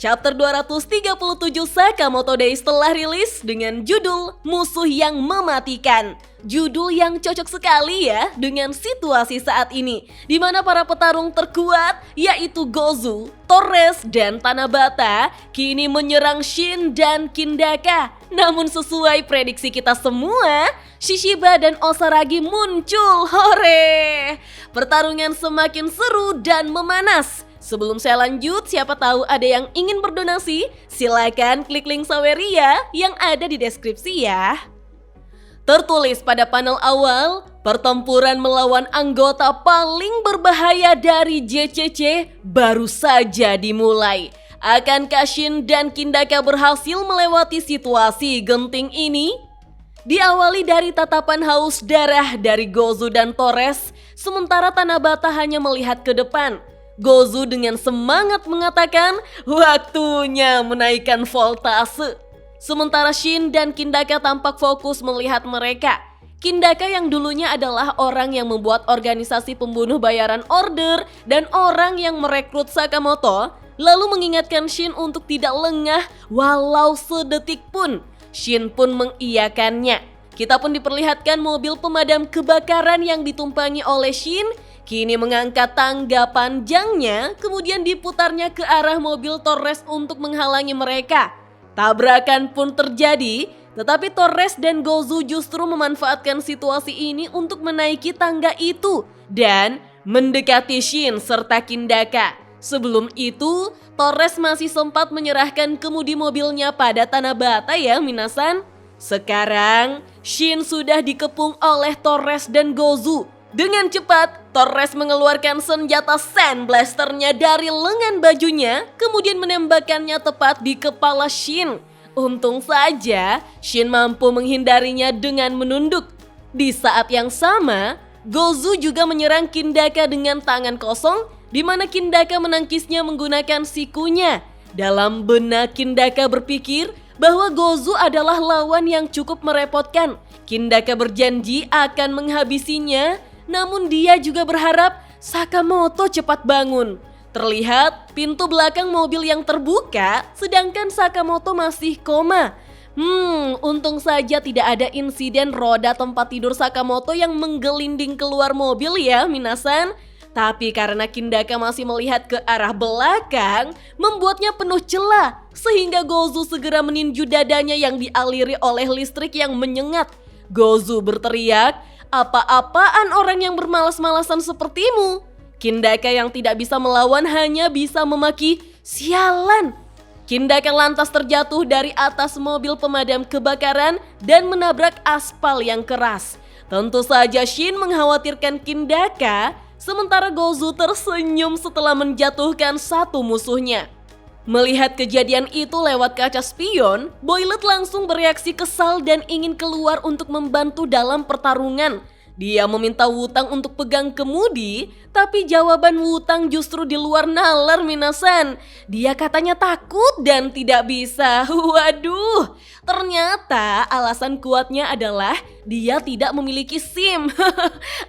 Chapter 237 Sakamoto Days telah rilis dengan judul Musuh yang Mematikan. Judul yang cocok sekali ya dengan situasi saat ini, di mana para petarung terkuat yaitu Gozu, Torres, dan Tanabata kini menyerang Shin dan Kindaka. Namun sesuai prediksi kita semua, Shishiba dan Osaragi muncul. Hore! Pertarungan semakin seru dan memanas. Sebelum saya lanjut, siapa tahu ada yang ingin berdonasi, silakan klik link Saweria yang ada di deskripsi ya. Tertulis pada panel awal, pertempuran melawan anggota paling berbahaya dari JCC baru saja dimulai. Akankah Shin dan Kindaka berhasil melewati situasi genting ini? Diawali dari tatapan haus darah dari Gozu dan Torres, sementara Tanabata hanya melihat ke depan. Gozu dengan semangat mengatakan waktunya menaikkan voltase. Sementara Shin dan Kindaka tampak fokus melihat mereka. Kindaka yang dulunya adalah orang yang membuat organisasi pembunuh bayaran order dan orang yang merekrut Sakamoto, lalu mengingatkan Shin untuk tidak lengah walau sedetik pun. Shin pun mengiyakannya. Kita pun diperlihatkan mobil pemadam kebakaran yang ditumpangi oleh Shin kini mengangkat tangga panjangnya, kemudian diputarnya ke arah mobil Torres untuk menghalangi mereka. Tabrakan pun terjadi, tetapi Torres dan Gozu justru memanfaatkan situasi ini untuk menaiki tangga itu dan mendekati Shin serta Kindaka. Sebelum itu, Torres masih sempat menyerahkan kemudi mobilnya pada Tanabata ya minasan. Sekarang, Shin sudah dikepung oleh Torres dan Gozu. Dengan cepat, Torres mengeluarkan senjata Sand Blasternya dari lengan bajunya, kemudian menembakkannya tepat di kepala Shin. Untung saja, Shin mampu menghindarinya dengan menunduk. Di saat yang sama, Gozu juga menyerang Kindaka dengan tangan kosong, di mana Kindaka menangkisnya menggunakan sikunya. Dalam benak Kindaka berpikir bahwa Gozu adalah lawan yang cukup merepotkan. Kindaka berjanji akan menghabisinya, namun dia juga berharap Sakamoto cepat bangun. Terlihat pintu belakang mobil yang terbuka, sedangkan Sakamoto masih koma. Untung saja tidak ada insiden roda tempat tidur Sakamoto yang menggelinding keluar mobil ya minasan. Tapi karena Kindaka masih melihat ke arah belakang, membuatnya penuh celah, sehingga Gozu segera meninju dadanya yang dialiri oleh listrik yang menyengat. Gozu berteriak, "Apa-apaan orang yang bermalas-malasan sepertimu?" Kindaka yang tidak bisa melawan hanya bisa memaki, "Sialan!" Kindaka lantas terjatuh dari atas mobil pemadam kebakaran dan menabrak aspal yang keras. Tentu saja Shin mengkhawatirkan Kindaka, sementara Gozu tersenyum setelah menjatuhkan satu musuhnya. Melihat kejadian itu lewat kaca spion, Boylet langsung bereaksi kesal dan ingin keluar untuk membantu dalam pertarungan. Dia meminta Wutang untuk pegang kemudi, tapi jawaban Wutang justru di luar nalar minasan. Dia katanya takut dan tidak bisa. Waduh, ternyata alasan kuatnya adalah dia tidak memiliki SIM.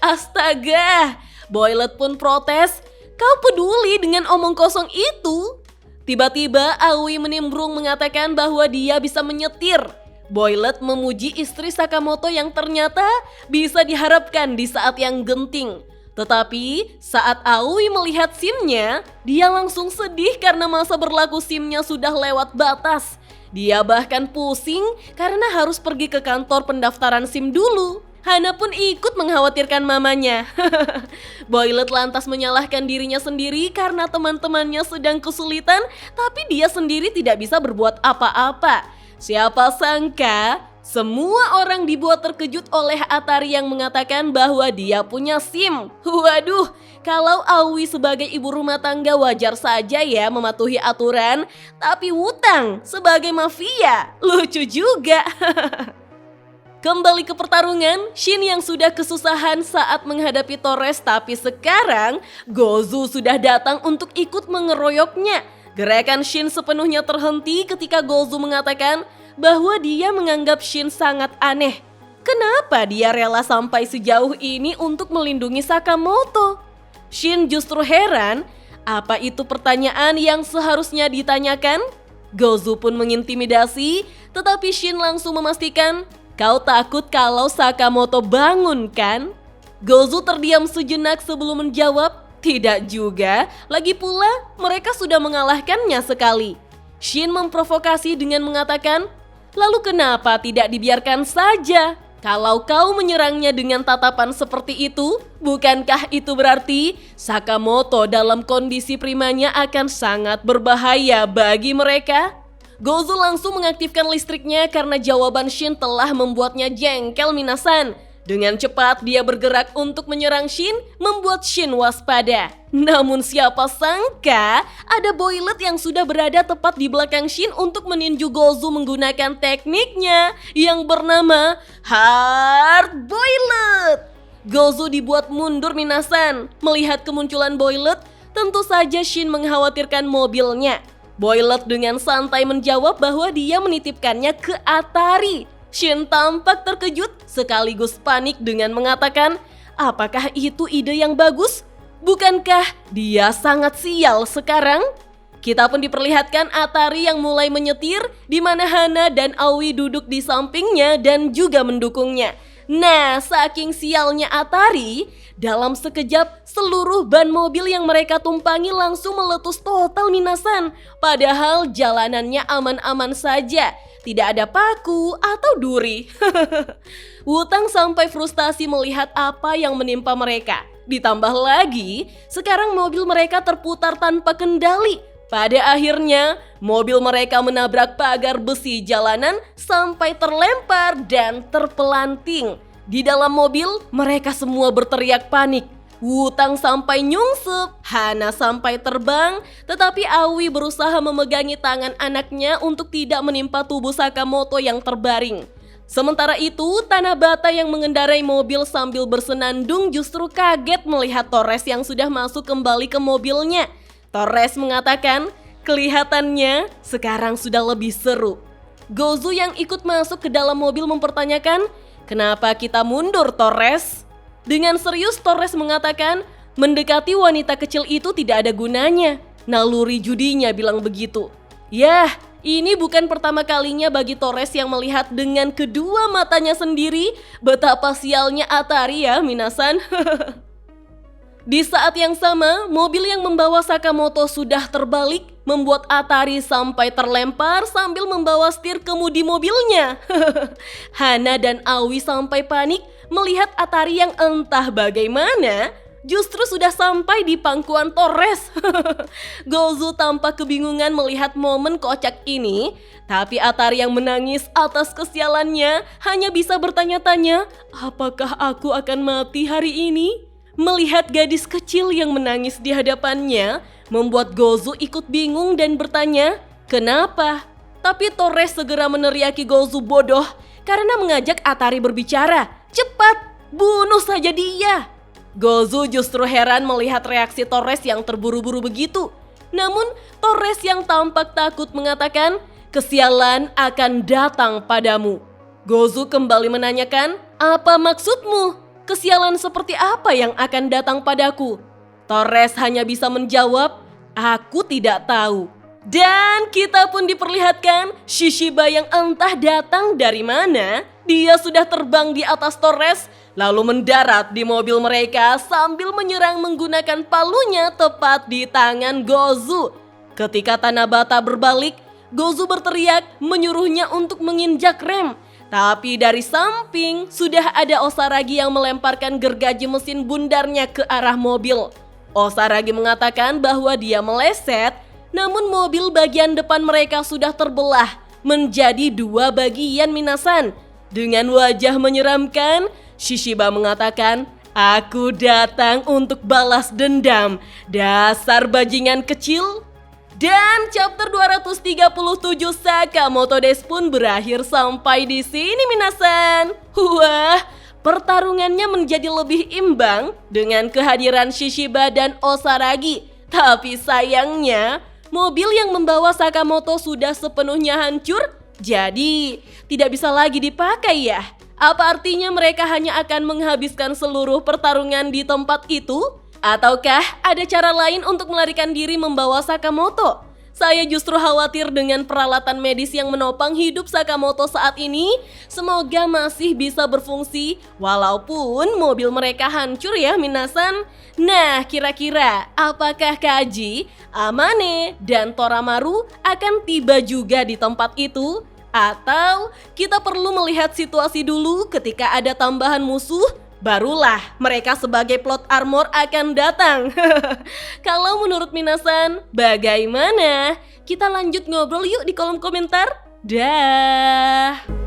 Astaga, Boylet pun protes, "Kau peduli dengan omong kosong itu?" Tiba-tiba Aoi menimbrung mengatakan bahwa dia bisa menyetir. Boylet memuji istri Sakamoto yang ternyata bisa diharapkan di saat yang genting. Tetapi saat Aoi melihat SIM-nya, dia langsung sedih karena masa berlaku SIM-nya sudah lewat batas. Dia bahkan pusing karena harus pergi ke kantor pendaftaran SIM dulu. Hana pun ikut mengkhawatirkan mamanya. Boylet lantas menyalahkan dirinya sendiri karena teman-temannya sedang kesulitan, tapi dia sendiri tidak bisa berbuat apa-apa. Siapa sangka, semua orang dibuat terkejut oleh Atari yang mengatakan bahwa dia punya SIM. Waduh, kalau Aoi sebagai ibu rumah tangga wajar saja ya mematuhi aturan, tapi Wutang sebagai mafia, lucu juga. Kembali ke pertarungan, Shin yang sudah kesusahan saat menghadapi Torres, tapi sekarang Gozu sudah datang untuk ikut mengeroyoknya. Gerakan Shin sepenuhnya terhenti ketika Gozu mengatakan bahwa dia menganggap Shin sangat aneh. Kenapa dia rela sampai sejauh ini untuk melindungi Sakamoto? Shin justru heran, Apa itu pertanyaan yang seharusnya ditanyakan? Gozu pun mengintimidasi, tetapi Shin langsung memastikan, "Kau takut kalau Sakamoto bangun kan?" Gozu terdiam sejenak sebelum menjawab, "Tidak juga, lagi pula mereka sudah mengalahkannya sekali." Shin memprovokasi dengan mengatakan, "Lalu kenapa tidak dibiarkan saja? Kalau kau menyerangnya dengan tatapan seperti itu, bukankah itu berarti Sakamoto dalam kondisi primanya akan sangat berbahaya bagi mereka?" Gozu langsung mengaktifkan listriknya karena jawaban Shin telah membuatnya jengkel minasan. Dengan cepat dia bergerak untuk menyerang Shin, membuat Shin waspada. Namun siapa sangka ada Boilet yang sudah berada tepat di belakang Shin untuk meninju Gozu menggunakan tekniknya yang bernama Hard Boilet. Gozu dibuat mundur minasan. Melihat kemunculan Boilet, tentu saja Shin mengkhawatirkan mobilnya. Boilet dengan santai menjawab bahwa dia menitipkannya ke Atari. Shin tampak terkejut sekaligus panik dengan mengatakan, "Apakah itu ide yang bagus? Bukankah dia sangat sial sekarang?" Kita pun diperlihatkan Atari yang mulai menyetir, di mana Hana dan Aoi duduk di sampingnya dan juga mendukungnya. Nah, saking sialnya Atari, dalam sekejap seluruh ban mobil yang mereka tumpangi langsung meletus total minasan. Padahal jalanannya aman-aman saja, tidak ada paku atau duri. Wutang sampai frustasi melihat apa yang menimpa mereka. Ditambah lagi, sekarang mobil mereka terputar tanpa kendali. Pada akhirnya, mobil mereka menabrak pagar besi jalanan sampai terlempar dan terpelanting. Di dalam mobil, mereka semua berteriak panik. Wutang sampai nyungsep, Hana sampai terbang, tetapi Aoi berusaha memegangi tangan anaknya untuk tidak menimpa tubuh Sakamoto yang terbaring. Sementara itu, Tanabata yang mengendarai mobil sambil bersenandung justru kaget melihat Torres yang sudah masuk kembali ke mobilnya. Torres mengatakan, kelihatannya sekarang sudah lebih seru. Gozu yang ikut masuk ke dalam mobil mempertanyakan, "Kenapa kita mundur, Torres?" Dengan serius Torres mengatakan, mendekati wanita kecil itu tidak ada gunanya. Naluri judinya bilang begitu. Yah, ini bukan pertama kalinya bagi Torres yang melihat dengan kedua matanya sendiri betapa sialnya Atari ya, minasan. Di saat yang sama, mobil yang membawa Sakamoto sudah terbalik, membuat Atari sampai terlempar sambil membawa setir kemudi mobilnya. Hana dan Aoi sampai panik melihat Atari yang entah bagaimana justru sudah sampai di pangkuan Torres. Gozu tampak kebingungan melihat momen kocak ini, tapi Atari yang menangis atas kesialannya hanya bisa bertanya-tanya, apakah aku akan mati hari ini? Melihat gadis kecil yang menangis di hadapannya, membuat Gozu ikut bingung dan bertanya, kenapa? Tapi Torres segera meneriaki Gozu bodoh karena mengajak Atari berbicara. Cepat, bunuh saja dia. Gozu justru heran melihat reaksi Torres yang terburu-buru begitu. Namun Torres yang tampak takut mengatakan, kesialan akan datang padamu. Gozu kembali menanyakan, apa maksudmu? Kesialan seperti apa yang akan datang padaku? Torres hanya bisa menjawab, aku tidak tahu. Dan kita pun diperlihatkan Shishiba yang entah datang dari mana. Dia sudah terbang di atas Torres, lalu mendarat di mobil mereka sambil menyerang menggunakan palunya tepat di tangan Gozu. Ketika Tanabata berbalik, Gozu berteriak menyuruhnya untuk menginjak rem. Tapi dari samping sudah ada Osaragi yang melemparkan gergaji mesin bundarnya ke arah mobil. Osaragi mengatakan bahwa dia meleset, namun mobil bagian depan mereka sudah terbelah menjadi dua bagian minasan. Dengan wajah menyeramkan, Shishiba mengatakan, aku datang untuk balas dendam, dasar bajingan kecil. Dan chapter 237 Sakamoto Days pun berakhir sampai di sini minasan. Wah, pertarungannya menjadi lebih imbang dengan kehadiran Shishiba dan Osaragi. Tapi sayangnya, mobil yang membawa Sakamoto sudah sepenuhnya hancur, jadi tidak bisa lagi dipakai ya. Apa artinya mereka hanya akan menghabiskan seluruh pertarungan di tempat itu? Ataukah ada cara lain untuk melarikan diri membawa Sakamoto? Saya justru khawatir dengan peralatan medis yang menopang hidup Sakamoto saat ini. Semoga masih bisa berfungsi walaupun mobil mereka hancur ya minasan. Nah, kira-kira apakah Kaji, Amane, dan Toramaru akan tiba juga di tempat itu? Atau kita perlu melihat situasi dulu ketika ada tambahan musuh? Barulah mereka sebagai plot armor akan datang. Kalau menurut minasan, bagaimana? Kita lanjut ngobrol yuk di kolom komentar. Dah.